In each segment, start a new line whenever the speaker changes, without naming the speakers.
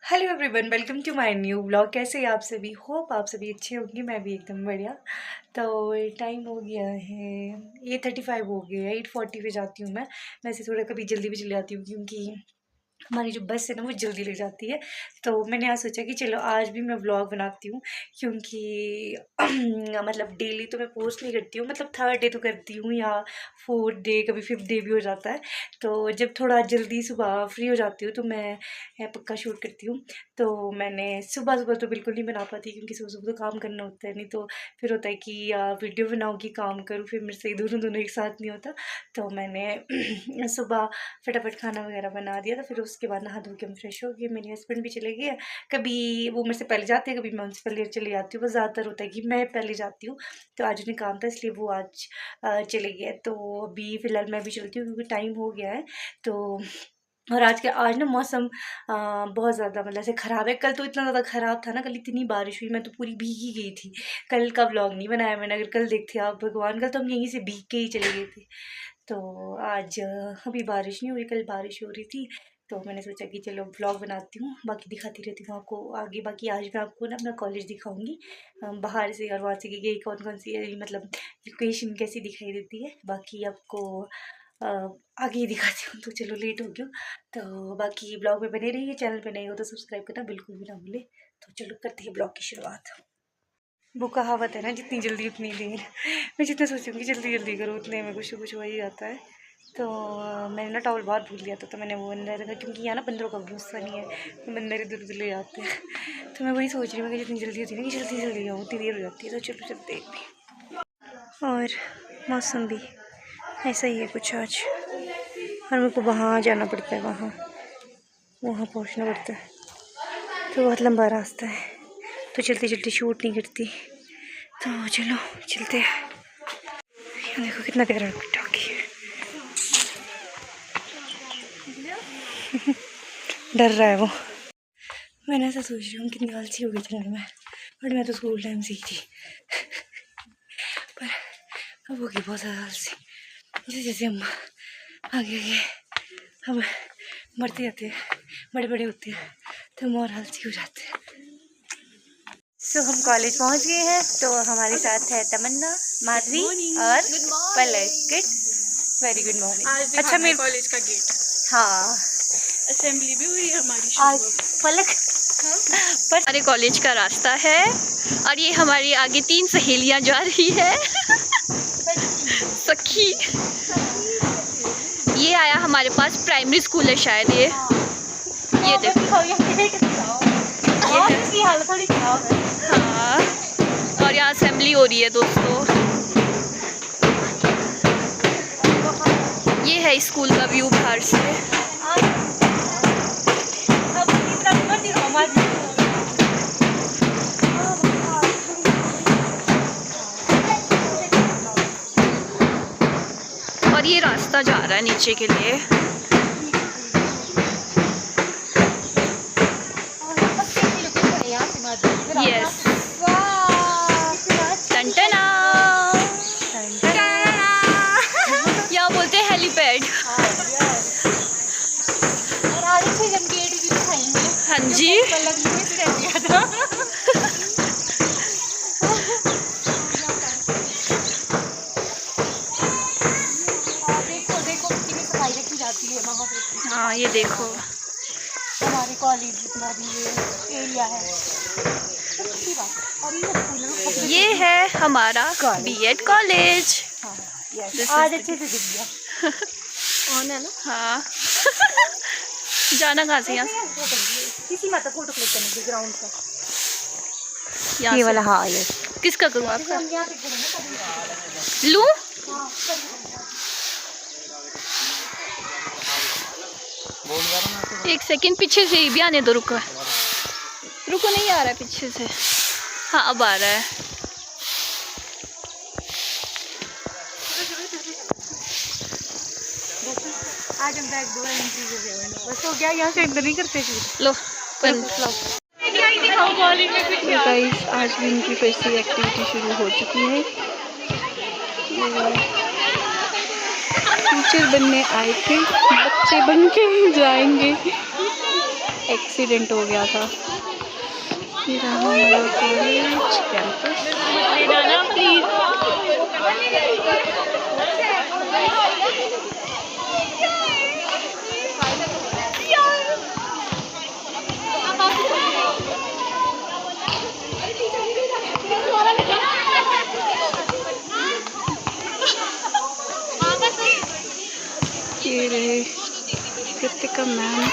Hello everyone, welcome to my new blog. कैसे हैं आप सभी? होप आप सभी अच्छे होंगे। मैं भी एकदम बढ़िया। तो टाइम हो गया है 8:35 हो गया है। 8:40 पे जाती हूँ मैं। वैसे थोड़ा कभी जल्दी भी चली जाती हूँ क्योंकि हमारी जो बस है ना वो जल्दी ले जाती है। तो मैंने आज सोचा कि चलो आज भी मैं व्लॉग बनाती हूँ क्योंकि मतलब डेली तो मैं पोस्ट नहीं करती हूँ, मतलब थर्ड डे तो करती हूँ या फोर्थ डे, कभी फिफ्थ डे भी हो जाता है। तो जब थोड़ा जल्दी सुबह फ्री हो जाती हूँ तो मैं पक्का शूट करती हूँ। तो मैंने सुबह सुबह तो बिल्कुल नहीं बना पाती क्योंकि सुबह सुबह तो काम करना होता है, नहीं तो फिर होता है कि वीडियो बनाऊँ कि काम करूँ, फिर मेरे से दोनों दोनों एक साथ नहीं होता। तो मैंने सुबह फटाफट खाना वगैरह बना दिया था। फिर उसके बाद नहा धो के हम फ्रेश हो गए। मेरे हस्बैंड भी चले गए। कभी वो मेरे से पहले जाते हैं, कभी मैं उनसे पहले चली जाती हूँ। बस ज़्यादातर होता है कि मैं पहले जाती हूँ। तो आज उन्हें काम था इसलिए वो आज चले गए। तो अभी फ़िलहाल मैं भी चलती हूँ क्योंकि टाइम हो गया है। तो और आज ना मौसम बहुत ज़्यादा मतलब ऐसे ख़राब है। कल तो इतना ज़्यादा ख़राब था ना, कल इतनी बारिश हुई, मैं तो पूरी भीग ही गई थी। कल का व्लॉग नहीं बनाया मैंने। अगर कल देखते आप भगवान, कल तो हम यहीं से भीग के ही चले गए थे। तो आज अभी बारिश नहीं हो रही, कल बारिश हो रही थी। तो मैंने सोचा कि चलो व्लॉग बनाती हूँ, बाकी दिखाती रहती हूँ आपको आगे। बाकी आज मैं आपको ना अपना कॉलेज दिखाऊंगी बाहर से, और वहाँ से कि कौन कौन सी मतलब लोकेशन कैसी दिखाई देती है। बाकी आपको अ, आगे ही दिखाती हूँ। तो चलो लेट हो गया। तो बाकी ब्लॉग में बने रहिए। चैनल पे नए हो तो सब्सक्राइब करना बिल्कुल भी ना भूले। तो चलो करते हैं ब्लॉग की शुरुआत। वो कहावत है ना, जितनी जल्दी उतनी देर। मैं जितना सोचूंगी जल्दी जल्दी करो उतने में कुछ कुछ हो ही जाता है। तो मैंने ना टॉवल बहुत भूल लिया था, तो मैंने वो अंदर रखा क्योंकि यहाँ ना बंदरों का भरोसा नहीं है, तो बंदर इधर उधर ले जाते हैं। तो मैं वही सोच रही हूँ कि जितनी जल्दी होती है ना कि जल्दी जल्दी जाऊँ, उतनी देर हो जाती है। तो चलो चलते हैं भी। और मौसम भी ऐसा ही है कुछ आज। और मेरे को वहाँ जाना पड़ता है, वहाँ वहाँ पहुँचना पड़ता है। तो बहुत लंबा रास्ता है, तो जल्दी जल्दी शूट नहीं करती। तो चलो चलते हैं। यहाँ देखो कितना प्यारा डॉगी है। डर रहा है वो। मैंने ऐसा सोच रही हूँ कितनी आलसी हो गई चलने में, बट मैं तो स्कूल टाइम से ही थी। पर अब होगी बहुत ज़्यादा आलसी। जैसे जैसे हम आगे आगे हम बढ़ते जाते हैं, बड़े बड़े होते हैं, तो हम और आलसी हो जाते हैं। तो हम कॉलेज पहुँच गए हैं। तो हमारे साथ है तमन्ना, माधवी और Palak. Good, very good morning. अच्छा, मेरे कॉलेज का गेट। हाँ, असेंबली भी हुई है हमारी आज। पलक हमारे कॉलेज का रास्ता है और ये हमारी आगे 3 सहेलियां जा रही है। सखी। ये आया हमारे पास, प्राइमरी स्कूल है शायद ये देखो। ये हालत थोड़ी खराब है। हाँ, और यहाँ असेंबली हो रही है दोस्तों। ये है स्कूल का व्यू बाहर से। और ये रास्ता जा रहा है नीचे के लिए। यस, टंटना यहाँ बोलते हैं हेलीपैड। हाँ जी। हाँ, ये देखो हमारे कॉलेज जितना भी ये एरिया है। ये है हमारा बीएड कॉलेज। आज अच्छे से दिख गया। कौन है ना? हाँ। जाना कहाँ से? यहाँ किसी माता फोटो क्लिक करने के ग्राउंड का। ये वाला? हाँ, ये किसका करूँ? आपका लूँ? एक सेकंड, पीछे से ही भी आने दो। रुको रुको, नहीं आ रहा है पीछे से। हाँ, अब आ रहा है। आज हम बैग दो बस हो गया, यहाँ से अंदर नहीं करते। लो गाइस, आज भी इनकी फिर से एक्टिविटी शुरू हो चुकी है। टीचर बनने आए थे, बच्चे बन के जाएंगे।
एक्सीडेंट हो गया था। ये रहा हमारा कॉलेज कैंपस। ये रहे कृतिका मैम,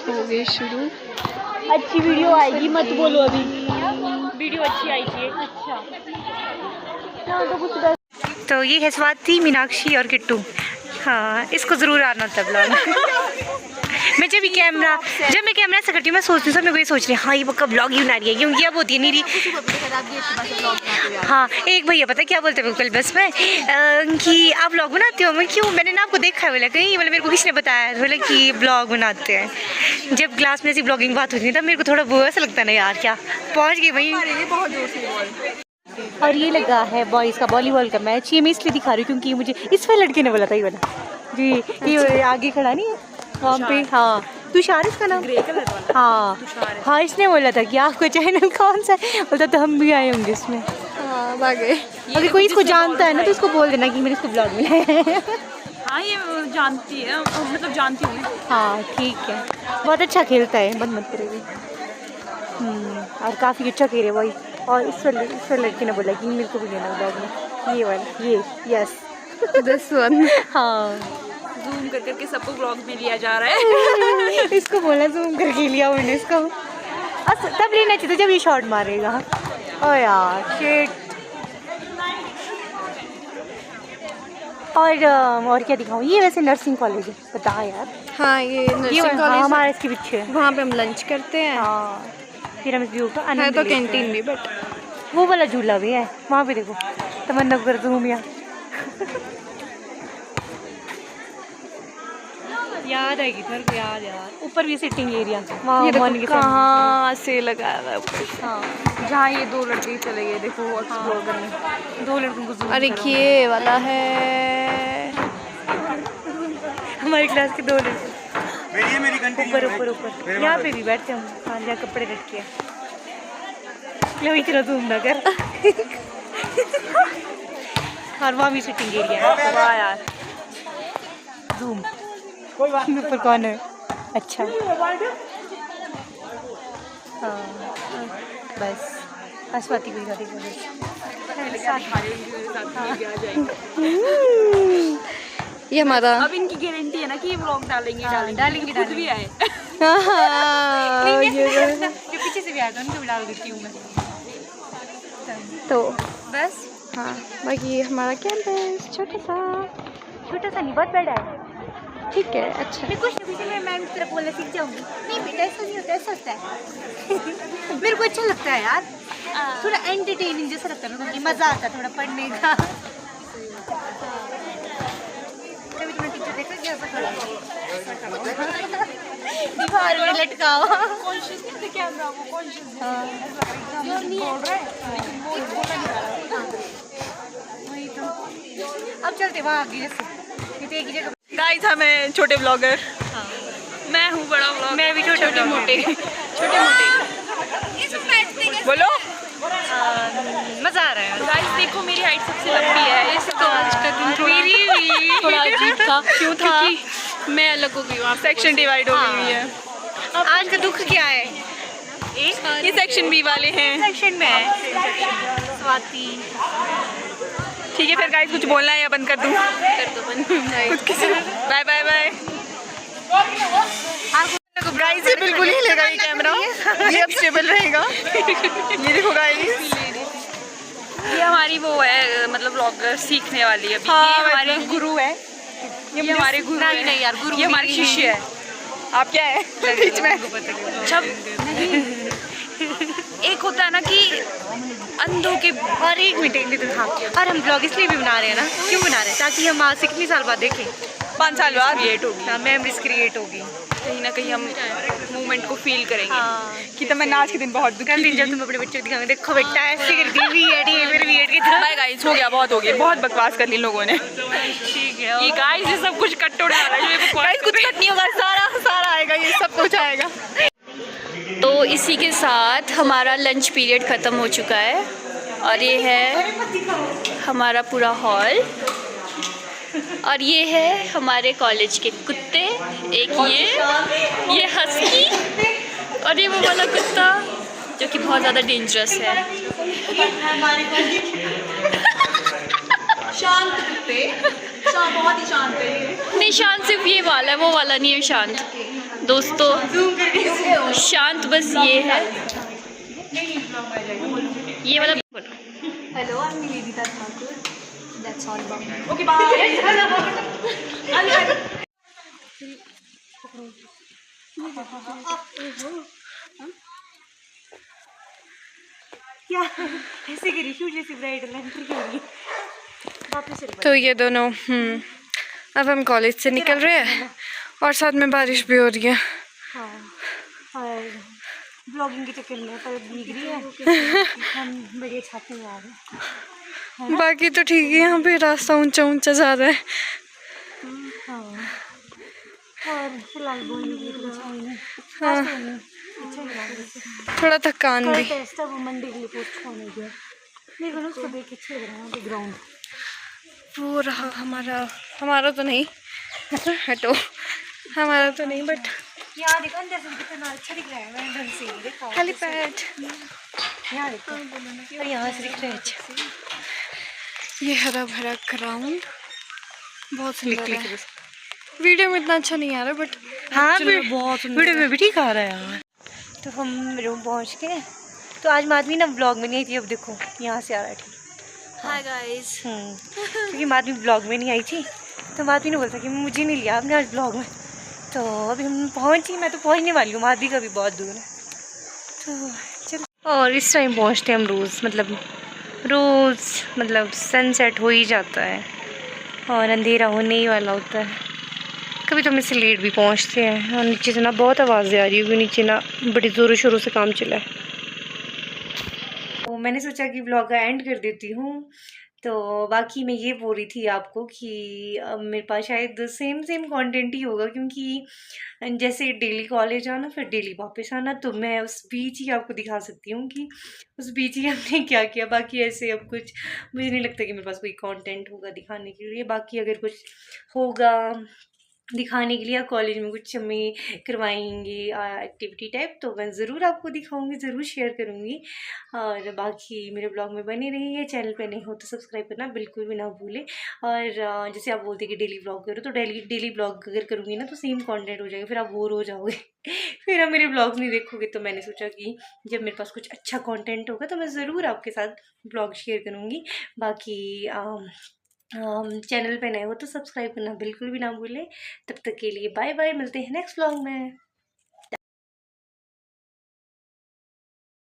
हो गए शुरू।
अच्छी वीडियो आएगी, मत बोलो अभी, वीडियो अच्छी आएगी। अच्छा तो ये है स्वाति, मीनाक्षी और किट्टू। हाँ, इसको ज़रूर आना था ब्लॉग। मैं जब मैं कैमरा से करती हूँ, मैं सोचती हूँ सब, मैं वही सोच रही हूँ हाँ ये पक्का ब्लॉग ही बना रही है, क्योंकि अब होती है नीरी। हाँ, एक भैया पता क्या बोलते हैं कल बस में कि आप ब्लॉग बनाते हो। मैं क्यों, मैंने ना आपको देखा है बोला कहीं, मतलब मेरे को किसी ने बताया बोला कि ब्लॉग बनाते हैं। जब क्लास में ऐसी ब्लॉगिंग बात होती है तब मेरे को थोड़ा वो ऐसा लगता है ना यार, क्या पहुँच गई वहीं। और ये लगा है बॉयज़ का वॉलीबॉल का मैच। ये मैं इसलिए दिखा रही हूँ क्योंकि मुझे इस वाले लड़के ने बोला था, ये वाला जी, ये आगे खड़ा नहीं है वहाँ पे। हाँ, तुषार इसका नाम, ग्रे कलर वाला। हाँ हाँ, इसने बोला था कि आपको चैनल कौन सा है, बोलता तो हम भी आए होंगे इसमें। हाँ, भागे। अगर कोई इसको जानता है ना तो इसको बोल देना कि मेरे इसको ब्लॉग मिला है।
हाँ, ये जानती है, मतलब जानती हूँ।
हाँ ठीक है, बहुत अच्छा खेलता है, मत करेगी। और काफ़ी अच्छा खेल है वही। और इस वाले लड़के ने बोला कि मेरे को भी लेना ब्लॉग में, ये वाला, ये यस दिस वन। हाँ,
जूम कर करके सबको ब्लॉग में लिया जा रहा है।
इसको बोला जूम करके लिया मैंने इसको। तब लेना चाहिए जब ये शॉट मारेगा। ओ यार शिट। और क्या दिखाऊँ, ये वैसे नर्सिंग कॉलेज है, बता यार।
हाँ, ये नर्सिंग कॉलेज
हमारे इसके पीछे,
वहाँ पे हम लंच करते हैं।
हाँ, फिर हम इस व्यू का
है तो कैंटीन भी, बट
वो वाला झूला भी है वहाँ पे, देखो तमन्ना कर जूम या याद आएगी मेरे को, याद यार। ऊपर भी सिटिंग एरिया वहाँ
कहाँ से लगाया हुआ है ऊपर।
हाँ,
जहाँ ये दो लड़के चले गए, देखो एक्सप्लोर करने।
दो लड़कों को zoom
अरे
करो।
ये वाला है
हमारी क्लास के दो लड़के ऊपर यहाँ पे भी बैठते हम। हाँ, जहाँ कपड़े रखे लो, इतना जूम ना कर। और वहाँ भी सिटिंग एरिया है। वाह यार, जूम ऊपर कौन है? अच्छा हाँ, बस अस्वाति को दिखा दी।
ये हमारा,
अब इनकी गारंटी है ना कि ये व्लॉग डालेंगे खुद भी आए।
जो पीछे से भी आया था उनको भी डाल देती हूँ मैं
तो
बस।
हाँ, बाकी हमारा कैंपस छोटा सा
नहीं, बहुत बड़ा है।
ठीक है, अच्छा।
मैं कुछ मैं मैम की तरफ बोलना सीख जाऊँगी। नहीं बेटा, ऐसा नहीं होता, ऐसा होता है। मेरे को अच्छा लगता है यार, थोड़ा एंटरटेनिंग जैसा लगता है मेरे को, मज़ा आता है थोड़ा पढ़ने का। कभी तुम्हें टीचर देखा क्या ऐसा खड़ा दीवार में लटका हुआ।
कॉन्शियस नहीं थे कैमरा, वो कॉन्शियस
बोल रहा है, वही तो। अब चलते वहाँ आगे, जैसे ये तो एक ही जगह।
गाइस, हमें छोटे ब्लॉगर, मैं हूँ बड़ा ब्लॉगर,
मैं भी छोटे मोटे
बोलो।
मज़ा आ रहा है
गाइस देखो, मेरी हाइट सबसे लंबी है। इस तो आज का दिन
थोड़ा अजीब था। क्यों था? मैं अलग हो गई, वहाँ
सेक्शन डिवाइड हो गई हुई है।
आज का दुख क्या है?
ये सेक्शन बी वाले हैं,
सेक्शन में है स्वाति।
ठीक है फिर गाइस, कुछ बोलना है या बंद कर दूँ? Bye bye bye. गाइस, ये बिल्कुल ही लेगा ये कैमरा, ये अब स्टेबल रहेगा। ये देखो गाइस, ये हमारी वो है, मतलब व्लॉगर सीखने वाली है। हाँ, ये हमारी गुरु है, ये हमारे गुरु है।
नहीं यार, गुरु
ये हमारी शिष्य है। आप क्या है बीच में? जब एक होता है ना कि अंधों के,
और एक मिनट, हाँ, और हम ब्लॉग इसलिए भी बना रहे हैं ना, क्यों बना रहे हैं? ताकि हम आज से कितने साल बाद देखें,
5 साल बाद क्रिएट होगी,
मेमोरीज क्रिएट होगी।
कहीं ना कहीं हम मोमेंट को फील करेंगे
हाँ,
कि तमन्ना आज के दिन बहुत दुखी
कल दिन जब तुम अपने बच्चे को दिखाओगे, देखो बेटा ऐसे करती है बीएड, ये मेरे बीएड की तरह।
बाय गाइस, हो गया, बहुत हो गया, बहुत बकवास कर ली लोगों ने।
ठीक है,
ये गाइस ये सब कुछ कट टोड़ने वाला है, गाइस कुछ कट नहीं होगा, सारा आएगा, ये सब कुछ आएगा। तो इसी के साथ हमारा लंच पीरियड ख़त्म हो चुका है और ये है हमारा पूरा हॉल और ये है हमारे कॉलेज के कुत्ते, एक ये हस्की और ये वो वाला कुत्ता जो कि बहुत ज़्यादा डेंजरस है।
शांत कुत्ते, बहुत ही शांत है।
नहीं, शांत सिर्फ ये वाला है, वो वाला नहीं है शांत दोस्तों। शांत बस ये है, ये वाला।
Hello, I am Nivedita Thakur, that's all about.
Okay bye.
क्या ऐसे करी क्यों जैसे ब्राइडल एंट्री करी वापस से।
तो ये दोनों अब हम कॉलेज से निकल रहे हैं और साथ में बारिश भी हो रही है।
हाँ, और ब्लॉगिंग के चक्कर में पर भीग रही है। हम बड़े छाते में आ रहे हैं।
बाकी तो ठीक है, यहाँ पे रास्ता ऊंचा ऊंचा जा रहा है।
हाँ, और फिलहाल बोलने के लिए
हाँ,
अच्छा ही लगा।
थोड़ा थकान भी।
टेस्ट अब मंडे के लिए पोस्टपोन हो गया। मेरे को उसको देख के अच्छा लग रहा है ग्राउंड।
वो रहा हमारा तो नहीं हटो, हमारा तो नहीं, बट
यहाँ देखो अंदर से कितना अच्छा दिख रहा है। मैंने ढंग से नहीं देखा।
हेलीपैड
यहाँ देखो और यहाँ से दिख रहा है अच्छा।
ये हरा भरा ग्राउंड बहुत सुंदर है। वीडियो में इतना अच्छा नहीं आ रहा, बट
हाँ
बहुत
वीडियो में भी ठीक आ रहा है यार। तो हम रूम पहुँच गए। तो आज माधवी ना ब्लॉग में नहीं आई थी, अब देखो यहाँ से आ रहा है ठीक।
Hi guys.
क्योंकि माधवी ब्लॉग में नहीं आई थी तो माधवी ने बोला कि मुझे नहीं लिया आपने आज ब्लॉग में। तो अभी हम पहुँची, मैं तो पहुँचने वाली हूँ, माधवी का भी बहुत दूर है। तो चलो, और इस टाइम पहुँचते हम रोज़ मतलब सनसेट हो ही जाता है और अंधेरा होने ही वाला होता है। कभी तो हम इससे लेट भी पहुँचते हैं। और नीचे से ना बहुत आवाज़ें आ रही है क्योंकि नीचे ना बड़ी ज़ोरों शोरों से काम चला है। तो मैंने सोचा कि ब्लॉग का एंड कर देती हूँ। तो बाकी मैं ये बोल रही थी आपको कि अब मेरे पास शायद सेम कंटेंट ही होगा, क्योंकि जैसे डेली कॉलेज आना फिर डेली वापस आना, तो मैं उस बीच ही आपको दिखा सकती हूँ कि उस बीच ही हमने क्या किया। बाकी ऐसे अब कुछ मुझे नहीं लगता कि मेरे पास कोई कंटेंट होगा दिखाने के लिए। बाकी अगर कुछ होगा दिखाने के लिए कॉलेज में कुछ हमें करवाएंगे एक्टिविटी टाइप, तो मैं ज़रूर आपको दिखाऊंगी, ज़रूर शेयर करूंगी। और बाकी मेरे ब्लॉग में बने रहिए। चैनल पे नहीं हो तो सब्सक्राइब करना बिल्कुल भी ना भूलें। और जैसे आप बोलते कि डेली ब्लॉग करो, तो डेली ब्लॉग अगर करूँगी ना तो सेम कंटेंट हो जाएगा, फिर आप बोर हो जाओगे फिर आप मेरे ब्लॉग्स नहीं देखोगे। तो मैंने सोचा कि जब मेरे पास कुछ अच्छा कंटेंट होगा तो मैं ज़रूर आपके साथ ब्लॉग शेयर करूँगी। बाकी चैनल पे नए हो तो सब्सक्राइब करना बिल्कुल भी ना भूलें। तब तक के लिए बाय बाय, मिलते हैं नेक्स्ट व्लॉग में।